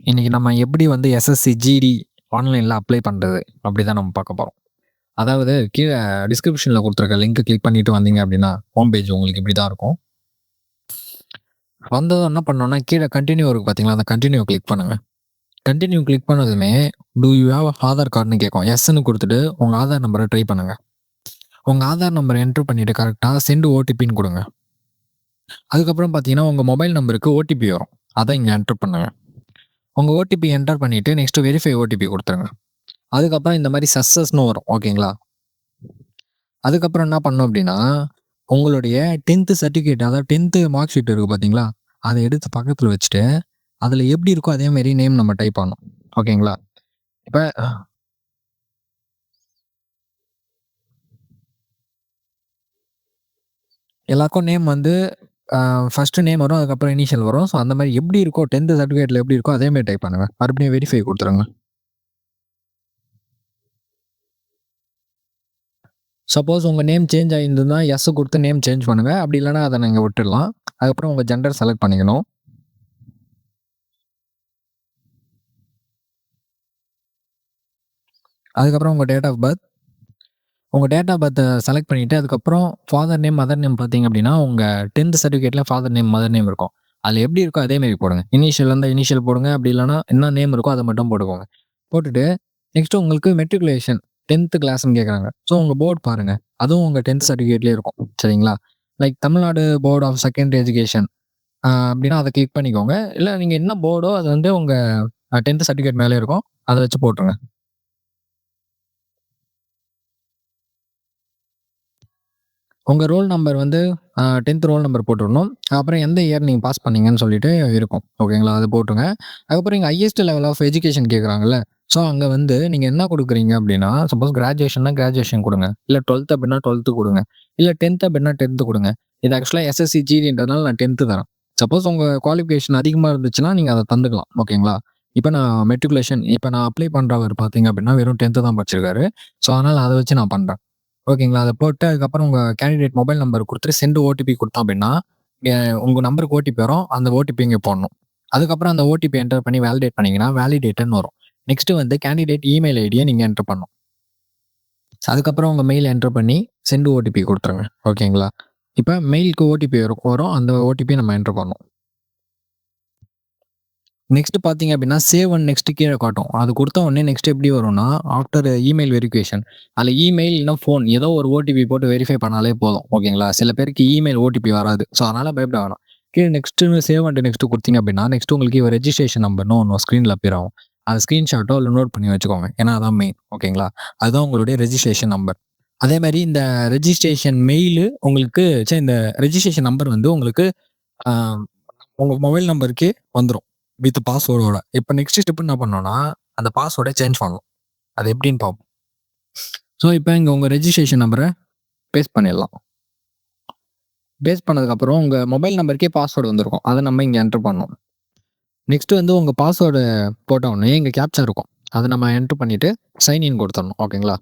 இன்னைக்கு நம்ம எப்படி வந்து எஸ்எஸ்சி, ஜிடி ஆன்லைன்ல அப்ளை பண்றது? அப்படிதான் நம்ம பார்க்க போறோம். அதாவது கீழ டிஸ்கிரிப்ஷன்ல குடுத்துருக்க லிங்க்க கிளிக் பண்ணிட்டு வந்தீங்க அப்படின்னா, ஹோம் பேஜ் உங்களுக்கு இப்படி தான் இருக்கும். வந்ததும் என்ன பண்ணணும்னா, கீழ கன்டின்யூ இருக்கு பார்த்தீங்களா? அந்த கன்டின்யூ கிளிக் பண்ணுங்க. கன்டின்யூ கிளிக் பண்ணதுமே, டூ யூ ஹேவ் ஆதார் கார்டுன்னு கேட்கும். எஸ்ன்னு குடுத்துட்டு, உங்க ஆதார் நம்பர ட்ரை பண்ணுங்க. உங்க ஆதார் நம்பர என்டர் பண்ணிட்டு கரெக்ட்டா செண்ட் ஓடிபின்னு குடுங்க. அதுக்கப்புறம் பார்த்தீங்கன்னா, உங்க மொபைல் நம்பருக்கு ஓடிபி வரும். அத இங்க என்டர் பண்ணுங்க. உங்க ஓடிபி என்டர் பண்ணிட்டு, நெக்ஸ்ட் வெரிஃபை ஓடிபி குடுத்துருங்க. அதுக்கப்புறம் இந்த மாரி சக்சஸ்ன்னு வரும். ஓகேங்களா? அதுக்கப்புறம் என்ன பண்ணணும் அப்படின்னா, உங்களுடைய 10த் சர்டிஃபிகேட் அதாவது 10த் மார்க் ஷீட் இருக்கு பார்த்தீங்களா? அத எடுத்து பக்கத்துல வச்சுட்டு, அதுல எப்படி இருக்கோ அதே மாரி நேம் நம்ம டைப் பண்ணணும். ஓகேங்களா? இப்ப எல்லாருக்கும் நேம் வந்து ஃபர்ஸ்ட் நேம் வரும். அதுக்கப்புறம் இனிஷியல் வரும். ஸோ அந்த மாரி எப்படி இருக்கோ 10த் சர்டிஃபிகேட்ல எப்படி இருக்கோ அதே மாரி டைப் பண்ணுங்க. மறுபடியும் வெரிஃபை குடுத்துருங்க. சப்போஸ் உங்க நேம் சேஞ்ச் ஆயிருந்ததுன்னா, எஸ் குடுத்து நேம் சேஞ்ச் பண்ணுங்க. அப்படி இல்லன்னா அத நீங்க விட்டுடலாம். அதுக்கப்புறம் உங்க ஜெண்டர் செலக்ட் பண்ணிக்கணும். அதுக்கப்புறம் உங்க டேட் ஆஃப் பர்த் உங்க டேட் ஆஃப் பர்த்த செலக்ட் பண்ணிட்டு, அதுக்கப்புறம் ஃபாதர் நேம், மதர் நேம் பார்த்தீங்க அப்படின்னா, உங்க 10த் சர்டிஃபிகேட்ல ஃபாதர் நேம், மதர் நேம் இருக்கும். அதுல எப்படி இருக்கோ அதே மாரி போடுங்க. இனிஷியல் இருந்தா இனிஷியல் போடுங்க. அப்படி இல்லன்னா என்ன நேம் இருக்கோ அத மட்டும் போட்டுக்கோங்க. போட்டுட்டு நெக்ஸ்ட் உங்களுக்கு மெட்ரிகுலேஷன் 10த் கிளாஸ்ன்னு கேட்குறாங்க. ஸோ உங்க போர்ட் பாருங்க. அதுவும் உங்க 10த் சர்டிஃபிகேட்லயே இருக்கும். சரிங்களா? Like Tamil Nadu board of secondary education அப்படின்னா அத கிளிக் பண்ணிக்கோங்க. இல்ல நீங்க என்ன போர்டோ அது வந்து உங்க 10த் சர்டிஃபிகேட் மேலயே இருக்கும். அத வச்சு போட்டுருங்க. உங்க ரோல் நம்பர் வந்து 10த் ரோல் நம்பர் போட்டுறணும். அப்புறம் எந்த இயர் நீங்க பாஸ் பண்ணீங்கன்னு சொல்லிட்டு இருக்கும். ஓகேங்களா? அது போட்டுருங்க. அதுக்கப்புறம் இங்க ஹையஸ்ட் லெவல் ஆஃப் எஜுகேஷன் கேட்குறாங்கல்ல. ஸோ அங்க வந்து நீங்க என்ன குடுக்குறீங்க அப்படின்னா, சப்போஸ் கிராஜுவேஷன்னா கிராஜுவேஷன் குடுங்க. இல்ல 12த் அப்படின்னா 12த் குடுங்க. இல்ல 10த் அப்படின்னா 10த் குடுங்க. இது ஆக்சுவலா எஸ்எஸ்சி, ஜிடின்றதுனால நான் 10த் தரேன். சப்போஸ் உங்க குவாலிஃபிகேஷன் அதிகமா இருந்துச்சுன்னா, நீங்க அத தந்துக்கலாம். ஓகேங்களா? இப்ப நான் மெட்ரிகுலேஷன் இப்ப நான் அப்ளை பண்றவர் பார்த்தீங்க அப்படின்னா, வெறும் 10த் தான் படிச்சிருக்காரு. ஸோ அதனால அத வச்சு நான் பண்றேன். ஓகேங்களா. அத போட்டு அதுக்கப்புறம் உங்க கேண்டிடேட் மொபைல் நம்பர் குடுத்துட்டு செண்ட் ஓடிபி குடுத்தோம் அப்டின்னா, உங்க நம்பருக்கு ஓடிபி வரும். அந்த ஓடிபி இங்க போடணும். அதுக்கப்புறம் அந்த ஓடிபி என்டர் பண்ணி வேலிடேட் பண்ணீங்கன்னா, வேலிடேட்டட்ன்னு வரும். நெக்ஸ்ட் வந்து கேண்டிடேட் இமெயில் ஐடிய நீங்க என்டர் பண்ணணும். அதுக்கப்புறம் உங்க மெயில் என்டர் பண்ணி செண்ட் ஓடிபி குடுத்துருங்க. ஓகேங்களா. இப்ப மெயிலுக்கு ஓடிபி வரும். அந்த ஓடிபிய நம்ம என்டர் பண்ணணும். நெக்ஸ்ட் பார்த்தீங்க அப்டின்னா, சேவ் அண்ட் நெக்ஸ்ட் கீழ காட்டும். அது குடுத்த உடனே நெக்ஸ்ட் எப்படி வரும்னா, ஆஃப்டர் இமெயில் வெரிஃபிகேஷன். அதுல இமெயில் இல்லனா ஃபோன் ஏதோ ஒரு ஓடிபி போட்டு வெரிஃபை பண்ணாலே போதும். ஓகேங்களா. சில பேருக்கு இமெயில் ஓடிபி வராது. ஸோ அதனால பயப்பட வேணாம். கீழ நெக்ஸ்ட்ன்னு சேவ் அண்ட் நெக்ஸ்ட் குடுத்தீங்க அப்டின்னா, நெக்ஸ்ட் உங்களுக்கு ரெஜிஸ்ட்ரேஷன் நம்பர்ன்னு ஒண்ணு ஸ்க்ரீன்ல அப்பியர் ஆகும். அத ஸ்கிரீன்ஷாட்டோ இல்ல நோட் பண்ணி வச்சுக்கோங்க. ஏன்னா அதான் மெயின். ஓகேங்களா. அதுதான் உங்களுடைய ரெஜிஸ்ட்ரேஷன் நம்பர். அதே மாரி இந்த ரெஜிஸ்ட்ரேஷன் மெயிலு உங்களுக்கு இந்த ரெஜிஸ்ட்ரேஷன் நம்பர் வந்து உங்களுக்கு அ உங்க மொபைல் நம்பருக்கே வந்துரும். வித் பாஸ்வேர்டோட. இப்ப நெக்ஸ்ட் ஸ்டெப் என்ன பண்ணணும்னா, அந்த பாஸ்வேர்ட சேஞ்ச் பண்ணணும். அது எப்படின்னு பார்ப்போம். ஸோ, இப்ப இங்க உங்க ரெஜிஸ்ட்ரேஷன் நம்பர பேஸ்ட் பண்ணிடலாம். பேஸ்ட் பண்ணதுக்கப்புறம் உங்க மொபைல் நம்பருக்கே பாஸ்வேர்டு வந்திருக்கும். அத நம்ம இங்க என்டர் பண்ணணும். நெக்ஸ்ட் வந்து உங்க பாஸ்வேர்டு போட்ட உடனே இங்க கேப்ச்சா இருக்கும். அத நம்ம என்டர் பண்ணிட்டு சைன் இன் குடுத்துறணும். ஓகேங்களா.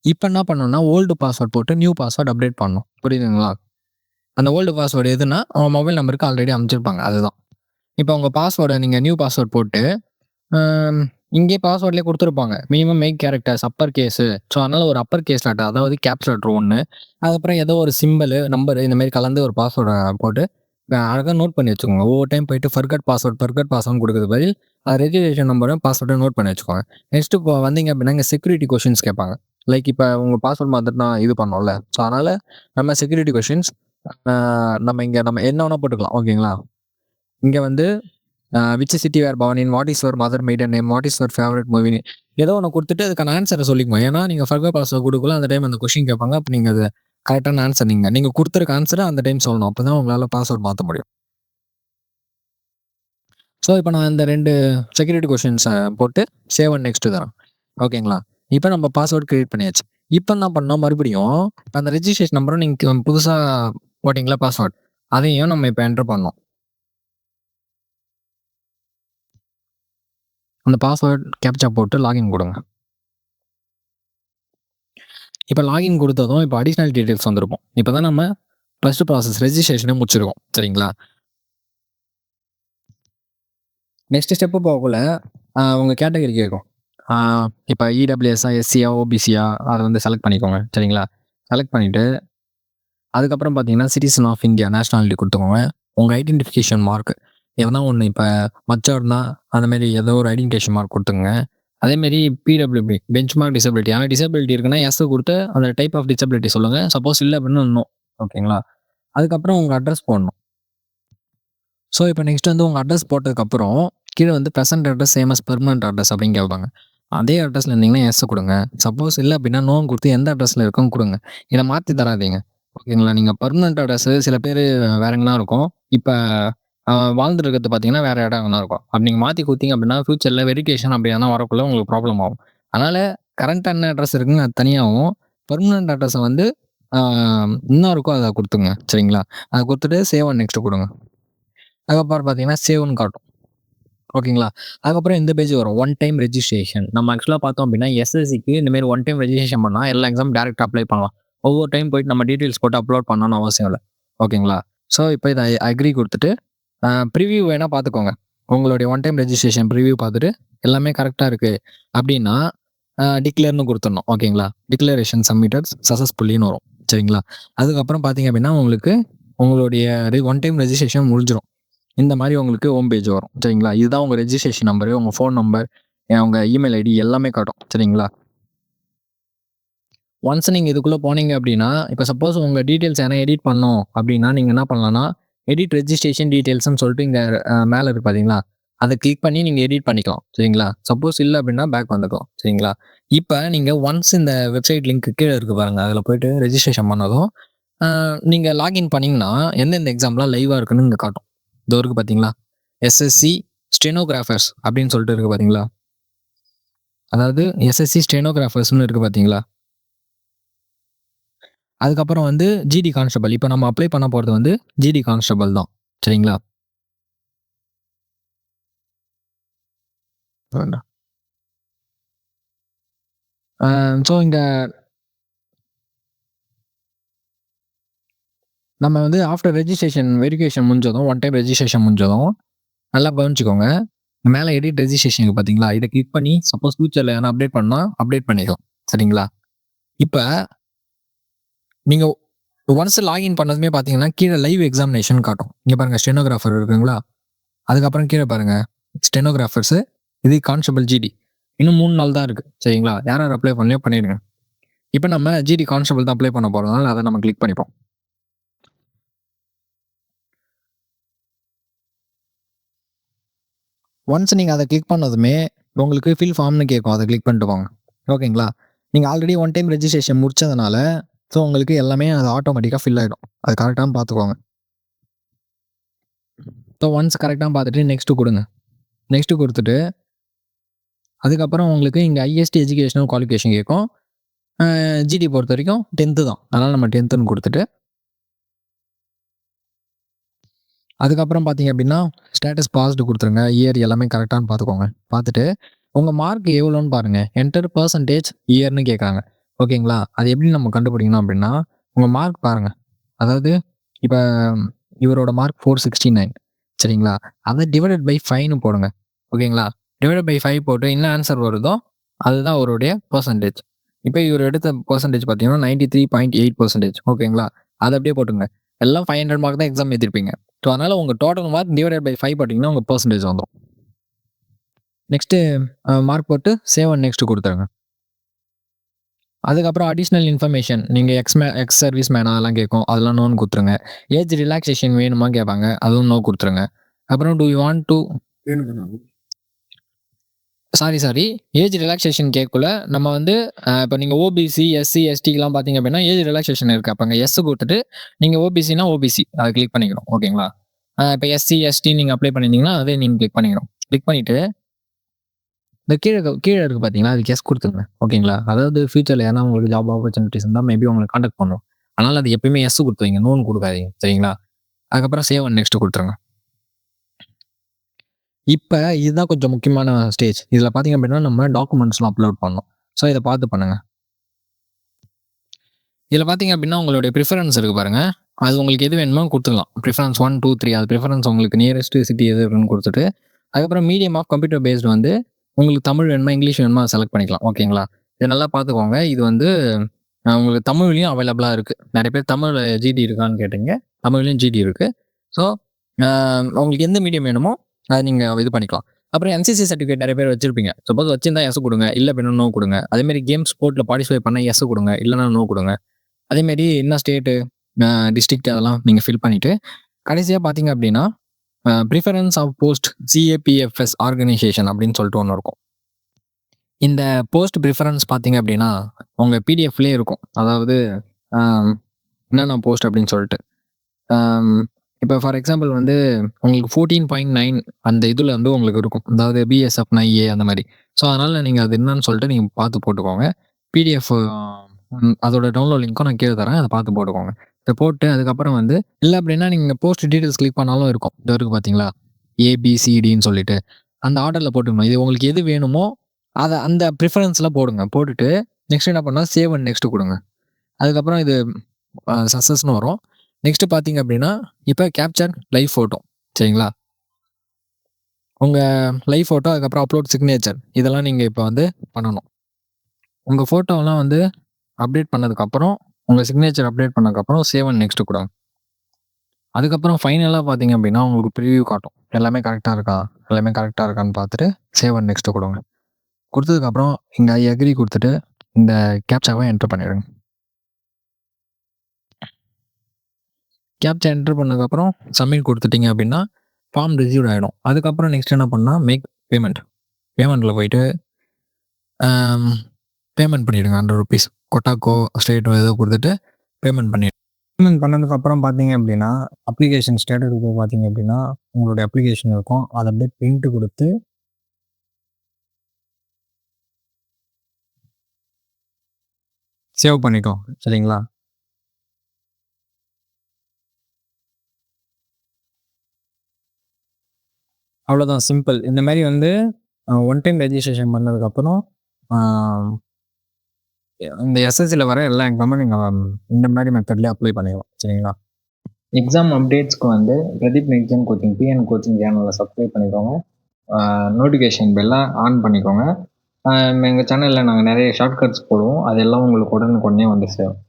இப்ப என்ன பண்ணணும்னா, ஓல்டு பாஸ்வேர்ட் போட்டு நியூ பாஸ்வேர்ட் அப்டேட் பண்ணணும். புரியுதுங்களா? அந்த ஓல்டு பாஸ்வேர்ட் எதுன்னா, உங்க மொபைல் நம்பருக்கு ஆல்ரெடி அனுப்பிச்சிருப்பாங்க. அதுதான். இப்ப உங்க பாஸ்வேர்ட நீங்க நியூ பாஸ்வேர்ட் போட்டு அம், இங்கேயே பாஸ்வேர்ட்லயே குடுத்துருப்பாங்க. Minimum 8 characters upper case. So, அதனால ஒரு அப்பர் கேஸ் லெட்டர் அதாவது கேப்ஸ் லெட்டர் 1 அதுக்கப்புறம் ஏதோ ஒரு சிம்பலு, நம்பரு இந்த மாரி கலந்து ஒரு பாஸ்வேர்ட போட்டு அழகா நோட் பண்ணி வச்சுக்கோங்க. ஒவ்வொரு டைம் போயிட்டு ஃபர்கட் பாஸ்வேர்ட்ன்னு குடுக்குறதுக்கு பதில் ரெஜிஸ்ட்ரேஷன் நம்பரும் பாஸ்வேர்டும் நோட் பண்ணி வச்சுக்கோங்க. நெக்ஸ்ட் இப்போ வந்தீங்க அப்படின்னா, இங்க செக்யூரிட்டி கொஸ்டின்ஸ் கேட்பாங்க. லைக் இப்ப உங்க பாஸ்வேர்ட் மறந்துட்டா இது பண்ணோம்ல. ஸோ, அதனால நம்ம செக்யூரிட்டி கொஸ்டின்ஸ் நம்ம என்ன வேணா போட்டுக்கலாம். ஓகேங்களா? இங்க வந்து which city were born in? What is your mother maiden name? What is your favourite movie? ஏதோ ஒண்ணு குடுத்துட்டு அதுக்கான ஆன்ஸர சொல்லிக்கணும். ஏன்னா, நீங்க ஃபர்கட் பாஸ்வேர்ட் குடுக்கக்குள்ள அந்த டைம் அந்த கொஸ்டின் கேட்பாங்க. அப்ப நீங்க அத கரெக்ட்டான ஆன்ஸர் நீங்க குடுத்திருக்க ஆன்ஸர அந்த டைம் சொல்லணும். அப்பதான் உங்களால பாஸ்வேர்ட் மாத்த முடியும். ஸோ, இப்ப நான் இந்த 2 செக்யூரிட்டி கொஸ்டின்ஸ போட்டு சேவ் அண்ட் நெக்ஸ்ட் தரேன். ஓகேங்களா? இப்ப நம்ம பாஸ்வேர்ட் கிரியேட் பண்ணியாச்சு. இப்ப என்ன பண்ணணும் மறுபடியும் அந்த ரெஜிஸ்ட்ரேஷன் நம்பரும் நீங்க புதுசா போட்டீங்கல்ல பாஸ்வேர்ட். அதையும் நம்ம இப்ப என்டர் பண்ணணும். அந்த பாஸ்வேர்ட் கேப்ச்சா போட்டு லாகின் குடுங்க. இப்ப லாகின் குடுத்ததும், இப்ப அடிஷனல் டீட்டெயில்ஸ் வந்திருக்கும். இப்ப தான் நம்ம ஃபர்ஸ்ட் ப்ராசஸ் ரெஜிஸ்ட்ரேஷனே முடிச்சிருக்கோம். சரிங்களா? நெக்ஸ்ட் ஸ்டெப்பு போகக்குள்ள உங்கள் கேட்டகரி கேட்கும். இப்போ இடபிள்யூஎஸ்ஸா, எஸ்சியா, ஓபிசியா அதை வந்து செலக்ட் பண்ணிக்கோங்க. சரிங்களா? செலக்ட் பண்ணிவிட்டு அதுக்கப்புறம் பார்த்தீங்கன்னா, சிட்டிசன் ஆஃப் இந்தியா நேஷனாலிட்டி கொடுத்துக்கோங்க. உங்கள் ஐடென்டிஃபிகேஷன் மார்க் எதனா ஒன்று இப்போ மச்சம்னா அந்தமாரி ஏதோ ஒரு ஐடென்டிஃபிகேஷன் மார்க் கொடுத்துங்க. அதேமாரி பிடபிள்யூபி பெஞ்ச் மார்க் டிசபிலிட்டி ஆனால் டிசபிலிட்டி இருக்குன்னா எஸ் கொடுத்து அந்த டைப் ஆஃப் டிசபிலிட்டி சொல்லுங்கள். சப்போஸ் இல்லை அப்படின்னா நோ. ஓகேங்களா? அதுக்கப்புறம் உங்கள் அட்ரஸ் போடணும். ஸோ இப்போ நெக்ஸ்ட் வந்து உங்கள் அட்ரஸ் போட்டதுக்கப்புறம் கீழே வந்து present address same as permanent address அப்படின்னு கேட்பாங்க. அதே அட்ரஸில் இருந்தீங்கன்னா எஸ் கொடுங்க. சப்போஸ் இல்லை அப்படின்னா நோன்னு கொடுத்து எந்த அட்ரஸில் இருக்குன்னு கொடுங்க. இதை மாற்றி தராதீங்க. ஓகேங்களா? நீங்கள் பெர்மனன்ட் அட்ரஸு சில பேர் வேற எங்கனா இருக்கும். இப்போ வாழ்ந்துட்டு இருக்கிறது பார்த்தீங்கன்னா வேறு இடம் எங்கனா இருக்கும். அப்படி நீங்கள் மாற்றி கொடுத்தீங்க அப்படின்னா ஃபியூச்சரில் வெரிஃபிகேஷன் அப்படி எதனா வரக்குள்ள உங்களுக்கு ப்ராப்ளம் ஆகும். அதனால் கரண்ட்டாக என்ன அட்ரஸ் இருக்குங்க அது தனியாகவும், பெர்மனன்ட் அட்ரஸை வந்து என்ன இருக்கோ அதை கொடுத்துங்க. சரிங்களா? அதை கொடுத்துட்டு சேவ் அண்ட் நெக்ஸ்ட் கொடுங்க. அதுக்கப்புறம் பார்த்தீங்கன்னா சேவ்னு காட்டும். ஓகேங்களா? அதுக்கப்புறம் இந்த பேஜ் வரும். One time registration. நம்ம ஆக்சுவலாக பார்த்தோம் அப்படின்னா எஸ்எஸ்சிக்கு இந்தமாரி ஒன் டைம் ரெஜிஸ்ட்ரேஷன் பண்ணால் எல்லா எக்ஸாம் டேரெக்டாக அப்ளை பண்ணலாம். ஒவ்வொரு டைம் போயிட்டு நம்ம டீட்டெயில்ஸ் போட்டு அப்லோட் பண்ணணும்னு அவசியம் இல்லை. ஓகேங்களா? ஸோ இப்போ இதை அக்ரி கொடுத்துட்டு ப்ரிவ்யூ வேணால் பார்த்துக்கோங்க. உங்களுடைய ஒன் டைம் ரெஜிஸ்ட்ரேஷன் ப்ரிவ்யூ பார்த்துட்டு எல்லாமே கரெக்டாக இருக்குது அப்படின்னா டிக்ளேர்னு கொடுத்துடணும். ஓகேங்களா? டிக்ளரேஷன் சப்மிட்டட் சக்ஸஸ்ஃபுல்லின்னு வரும். சரிங்களா? அதுக்கப்புறம் பார்த்தீங்க அப்படின்னா உங்களுக்கு உங்களுடைய ஒன் டைம் ரெஜிஸ்ட்ரேஷன் முடிஞ்சிடும். இந்த மாதிரி உங்களுக்கு ஹோம் பேஜ் வரும். சரிங்களா? இதுதான் உங்கள் ரெஜிஸ்ட்ரேஷன் நம்பரு, உங்கள் ஃபோன் நம்பர், உங்கள் இமெயில் ஐடி எல்லாமே காட்டும். சரிங்களா? ஒன்ஸ் நீங்கள் இதுக்குள்ளே போனீங்க அப்படின்னா இப்போ சப்போஸ் உங்கள் டீட்டெயில்ஸ் எதனா எடிட் பண்ணோம் அப்படின்னா நீங்கள் என்ன பண்ணலாம்னா எடிட் ரெஜிஸ்ட்ரேஷன் டீட்டெயில்ஸ்னு சொல்லிட்டு இங்கே மேலே இருக்கு பார்த்தீங்களா? அதை கிளிக் பண்ணி நீங்கள் எடிட் பண்ணிக்கலாம். சரிங்களா? சப்போஸ் இல்லை அப்படின்னா பேக் வந்துக்கலாம். சரிங்களா? இப்போ நீங்கள் ஒன்ஸ் இந்த வெப்சைட் லிங்க் கீழே இருக்குது பாருங்கள், அதில் போய்ட்டு ரெஜிஸ்ட்ரேஷன் பண்ணதும் நீங்கள் லாகின் பண்ணிங்கன்னா எந்தெந்த எக்ஸாம்லாம் லைவாக இருக்குன்னு இங்கே காட்டும். இதோ இருக்குது பார்த்தீங்களா? எஸ்எஸ்சி ஸ்டெனோகிராஃபர்ஸ் அப்படின்னு சொல்லிட்டு இருக்குது பார்த்தீங்களா? அதாவது எஸ்எஸ்சி ஸ்டெனோகிராஃபர்ஸ்னு இருக்குது பார்த்தீங்களா? அதுக்கப்புறம் வந்து ஜிடி கான்ஸ்டபிள். இப்போ நம்ம அப்ளை பண்ண போகிறது வந்து ஜிடி கான்ஸ்டபிள் தான். சரிங்களா? ஸோ இங்கே நம்ம வந்து ஆஃப்டர் ரெஜிஸ்ட்ரேஷன் வெரிஃபிகேஷன் முடிஞ்சதும் ஒன் டைம் ரெஜிஸ்ட்ரேஷன் முடிஞ்சதும் நல்லா கவனிச்சுக்கோங்க. மேலே எடிட் ரெஜிஸ்ட்ரேஷன் பார்த்தீங்களா? இதை கிளிக் பண்ணி சப்போஸ் ஃபியூச்சரில் எதனா அப்டேட் பண்ணால் அப்டேட் பண்ணிக்கலாம். சரிங்களா? இப்போ நீங்கள் ஒன்ஸ் லாகின் பண்ணதுமே பார்த்தீங்கன்னா கீழே லைவ் எக்ஸாமினேஷன் காட்டும். இங்கே பாருங்கள் ஸ்டெனோகிராஃபர் இருக்குங்களா? அதுக்கப்புறம் கீழே பாருங்கள் ஸ்டெனோகிராஃபர்ஸு, இது கான்ஸ்டபிள் ஜிடி. இன்னும் 3 நாள் தான் இருக்குது. சரிங்களா? யார் யார் அப்ளை பண்ணலையோ பண்ணிடுங்க. இப்போ நம்ம ஜிடி கான்ஸ்டபிள் தான் அப்ளை பண்ண போகிறதுனால அதை நம்ம கிளிக் பண்ணிப்போம். ஒன்ஸ் நீங்கள் அதை கிளிக் பண்ணதுமே உங்களுக்கு ஃபில் ஃபார்ம்னு கேட்கும். அதை கிளிக் பண்ணிட்டு போங்க. ஓகேங்களா? நீங்கள் ஆல்ரெடி ஒன் டைம் ரெஜிஸ்ட்ரேஷன் முடிச்சதுனால ஸோ உங்களுக்கு எல்லாமே அது ஆட்டோமேட்டிக்காக ஃபில் ஆகிடும். அது கரெக்டானு பார்த்துக்கோங்க. ஸோ ஒன்ஸ் கரெக்டாக பார்த்துட்டு நெக்ஸ்ட்டு கொடுங்க. நெக்ஸ்ட்டு கொடுத்துட்டு அதுக்கப்புறம் உங்களுக்கு இங்கே ஐஎஸ்டி எஜுகேஷனல் குவாலிஃபிகேஷன் கேட்கும். ஜிடி பொறுத்த வரைக்கும் 10th தான். அதனால் நம்ம 10th கொடுத்துட்டு அதுக்கப்புறம் பார்த்தீங்க அப்படின்னா ஸ்டேட்டஸ் பாஸ்டு கொடுத்துருங்க. இயர் எல்லாமே கரெக்டானு பார்த்துக்கோங்க. பார்த்துட்டு உங்கள் மார்க் எவ்வளோன்னு பாருங்கள். என்டர் பர்சன்டேஜ் இயர்னு கேட்குறாங்க. ஓகேங்களா? அது எப்படி நம்ம கண்டுபிடிக்கணும் அப்படின்னா உங்கள் மார்க் பாருங்கள். அதாவது இப்போ இவரோட மார்க் 469. சரிங்களா? அதை டிவைடட் பை 5ன்னு போடுங்க. ஓகேங்களா? டிவைடட் பை 5 போட்டு என்ன ஆன்சர் வருதோ அதுதான் அவருடைய பர்சன்டேஜ். இப்போ இவர் எடுத்த பர்சன்டேஜ் பார்த்தீங்கன்னா 93.8%. ஓகேங்களா? அதை அப்படியே போட்டுங்க. எல்லாம் 500 மார்க் தான் எக்ஸாம் எழுதிருப்பீங்க. ஸோ அதனால் உங்கள் டோட்டல் மார்க் டிவைடட் பை 5 பார்த்தீங்கன்னா உங்கள் பர்சன்டேஜ் வந்துடும். நெக்ஸ்ட்டு மார்க் போட்டு சேவ் அண்ட் நெக்ஸ்ட்டு கொடுத்துருங்க. அதுக்கப்புறம் அடிஷ்னல் இன்ஃபர்மேஷன் நீங்கள் எக்ஸ் சர்வீஸ் மேன் அதெல்லாம் கேட்கும். அதெல்லாம் நோன்னு கொடுத்துருங்க. ஏஜ் ரிலாக்ஸேஷன் வேணுமா கேட்பாங்க. அதுவும் நோ கொடுத்துருங்க. அப்புறம் do you want to sorry age relaxation கேட்கல. நம்ம வந்து இப்போ நீங்கள் ஓபிசி எஸ்சி எஸ்டிக்கெலாம் பார்த்தீங்க அப்படின்னா ஏஜ் ரிலாக்ஸேஷன் இருக்குது. அப்போங்க எஸ் கொடுத்துட்டு நீங்கள் ஓபிசினா ஓபிசி அதை கிளிக் பண்ணிக்கணும். ஓகேங்களா? இப்போ எஸ்சி எஸ்டி நீங்கள் அப்ளை பண்ணியிருந்தீங்கன்னா அதே நீங்கள் கிளிக் பண்ணிக்கணும். கிளிக் பண்ணிவிட்டு இந்த கீழே இருக்குது பார்த்தீங்களா? அதுக்கு எஸ் கொடுத்துருங்க. ஓகேங்களா? அதாவது ஃபியூச்சரில் ஏன்னா உங்களுக்கு ஜாப் ஆப்பர்ச்சுனிட்டிஸ் இருந்தால் மேபி உங்களை காண்டாக்ட் பண்ணும். அதனால் அது எப்பயுமே எஸ் கொடுத்து வைங்க. நோன் கொடுக்காதீங்க. சரிங்களா? அதுக்கப்புறம் சேவ் அண்ட் நெக்ஸ்ட் கொடுத்துருங்க. இப்போ இதுதான் கொஞ்சம் முக்கியமான ஸ்டேஜ். இதில் பார்த்தீங்க அப்படின்னா நம்ம டாக்குமெண்ட்ஸ்லாம் அப்லோட் பண்ணணும். ஸோ இதை பார்த்து பண்ணுங்கள். இதில் பார்த்தீங்க அப்படின்னா உங்களுடைய ப்ரிஃபரன்ஸ் இருக்குது பாருங்கள். அது உங்களுக்கு எது வேணுமோ கொடுத்துக்கலாம். ப்ரிஃபரன்ஸ் 1, 2, 3 அது ப்ரிஃபரன்ஸ் உங்களுக்கு நியரஸ்ட் சிட்டி எது இருக்குன்னு கொடுத்துட்டு அதுக்கப்புறம் மீடியம் ஆஃப் கம்ப்யூட்டர் பேஸ்டு வந்து உங்களுக்கு தமிழ் வேணுமா, இங்கிலீஷ் வேணுமா செலக்ட் பண்ணிக்கலாம். ஓகேங்களா? இத நல்லா பார்த்துக்கோங்க. இது வந்து உங்களுக்கு தமிழ்லயும் அவைலபிளா இருக்கு. நெறைய பேர் தமிழ்ல ஜிடி இருக்கான்னு கேட்டீங்க. தமிழ்லயும் ஜிடி இருக்கு. ஸோ, அ உங்களுக்கு எந்த மீடியம் வேணுமோ, அத நீங்க இது பண்ணிக்கலாம். அப்புறம் என்சிசி சர்டிஃபிகேட் நெறைய பேர் வச்சிருப்பீங்க. சப்போஸ் வச்சிருந்தா எஸ் குடுங்க. இல்ல அப்படின்னா நோ குடுங்க. அதேமாரி கேம்ஸ் ஸ்போர்ட்ல பார்ட்டிசிபேட் பண்ணா எஸ் குடுங்க. இல்லன்னா நோ குடுங்க. அதேமாரி என்ன ஸ்டேட்டு, டிஸ்ட்ரிக்ட் அதெல்லாம் நீங்க ஃபில் பண்ணிட்டு, கடைசியா பார்த்தீங்க அப்படின்னா, பிரிஃபரன்ஸ் ஆஃப் போஸ்ட் சிஏபிஎஃப்எஸ் ஆர்கனைசேஷன் அப்படின்னு சொல்லிட்டு ஒண்ணு இருக்கும். இந்த போஸ்ட் பிரிஃபரன்ஸ் பார்த்தீங்க அப்படின்னா, உங்க பிடிஎஃப்லயே இருக்கும். அதாவது அ என்னென்ன போஸ்ட் அப்படின்னு சொல்லிட்டு. அம் இப்போ ஃபார் எக்ஸாம்பிள் வந்து உங்களுக்கு 14.9 அந்த இதில வந்து உங்களுக்கு இருக்கும். அதாவது பிஎஸ்எஃப் 9ஏ அந்த மாரி. ஸோ, அதனால நீங்க அது என்னன்னு சொல்லிட்டு நீங்க பார்த்து போட்டுக்கோங்க. பிடிஎஃப் அதோட டவுன்லோட் லிங்க்கும் நான் கீழ தரேன். அத பார்த்து போட்டுக்கோங்க. இத போட்டு அதுக்கப்புறம் வந்து இல்ல அப்படின்னா நீங்க போஸ்ட் டீட்டெயில்ஸ் கிளிக் பண்ணாலும் இருக்கும். இதோ இருக்கு பார்த்தீங்களா? ஏபிசிடின்னு சொல்லிட்டு. அந்த ஆர்டர்ல போட்டுக்கணும். இது உங்களுக்கு எது வேணுமோ, அத அந்த ப்ரிஃபரன்ஸ்ல போடுங்க. போட்டுட்டு நெக்ஸ்ட் என்ன பண்ணா சேவ் அண்ட் நெக்ஸ்ட் குடுங்க. அதுக்கப்புறம் இது சக்சஸ்ன்னு வரும். நெக்ஸ்ட் பார்த்தீங்க அப்படின்னா, இப்ப கேப்சர் லைவ் ஃபோட்டோ சரிங்களா? உங்க லைவ் ஃபோட்டோ அதுக்கப்புறம் அப்லோட் சிக்னேச்சர் இதெல்லாம் நீங்க இப்ப வந்து பண்ணணும். உங்க ஃபோட்டோலாம் வந்து அப்டேட் பண்ணதுக்கப்புறம், உங்க சிக்னேச்சர் அப்டேட் பண்ணதுக்கப்புறம் சேவ் அண்ட் நெக்ஸ்ட் குடுங்க. அதுக்கப்புறம் ஃபைனலா பார்த்தீங்க அப்படின்னா, உங்களுக்கு ப்ரிவ்யூ காட்டும். எல்லாமே கரெக்ட்டா இருக்கா? எல்லாமே கரெக்ட்டா இருக்கான்னு பார்த்துட்டு சேவ் அண்ட் நெக்ஸ்ட் குடுங்க. குடுத்ததுக்கப்புறம் இங்க ஐ அக்ரி குடுத்துட்டு, இந்த கேப்சாவ என்டர் பண்ணிடுங்க. கேப்சா என்டர் பண்ணதுக்கப்புறம் சப்மிட் குடுத்துட்டீங்க அப்படின்னா, ஃபார்ம் ரிசீவ்ட் ஆயிடும். அதுக்கப்புறம் நெக்ஸ்ட் என்ன பண்ணா மேக் பேமெண்ட். பேமெண்ட்ல போயிட்டு அம் பேமெண்ட் பண்ணிடுங்க ₹100 கொட்டாக்கோ, ஸ்ட்ரெயிட்டோ ஏதோ குடுத்துட்டு பேமெண்ட் பண்ணிடுங்க. பேமெண்ட் பண்ணதுக்கப்புறம் பார்த்தீங்க அப்படின்னா, அப்ளிகேஷன் ஸ்டேட்டஸ்க்கு பார்த்தீங்க அப்படின்னா, உங்களுடைய அப்ளிகேஷன் இருக்கும். அத அப்படியே பிரிண்ட் குடுத்து சேவ் பண்ணிக்கோங்க. சரிங்களா? அவ்வளோதான் சிம்பிள். இந்த மாரி வந்து ஒன் டைம் ரெஜிஸ்ட்ரேஷன் பண்ணதுக்கப்புறம், ஆ இந்த எஸ்எஸ்சில வர எல்லா எக்ஸாமும் நீங்க இந்த மாரி மெத்தட்லயே அப்ளை பண்ணிக்கலாம். சரிங்களா? எக்ஸாம் அப்டேட்ஸ்க்கு வந்து பிரதீப் நெக்ஜன் கோச்சிங் பிஎன் கோச்சிங் சேனலை சப்ஸ்கிரைப் பண்ணிக்கோங்க. நோட்டிஃபிகேஷன் பெல்லை ஆன் பண்ணிக்கோங்க. எங்கள் சேனலில் நாங்கள் நிறைய ஷார்ட்கட்ஸ் போடுவோம். அது எல்லாம் உங்களுக்கு உடனுக்குடனே வந்து சேரும்.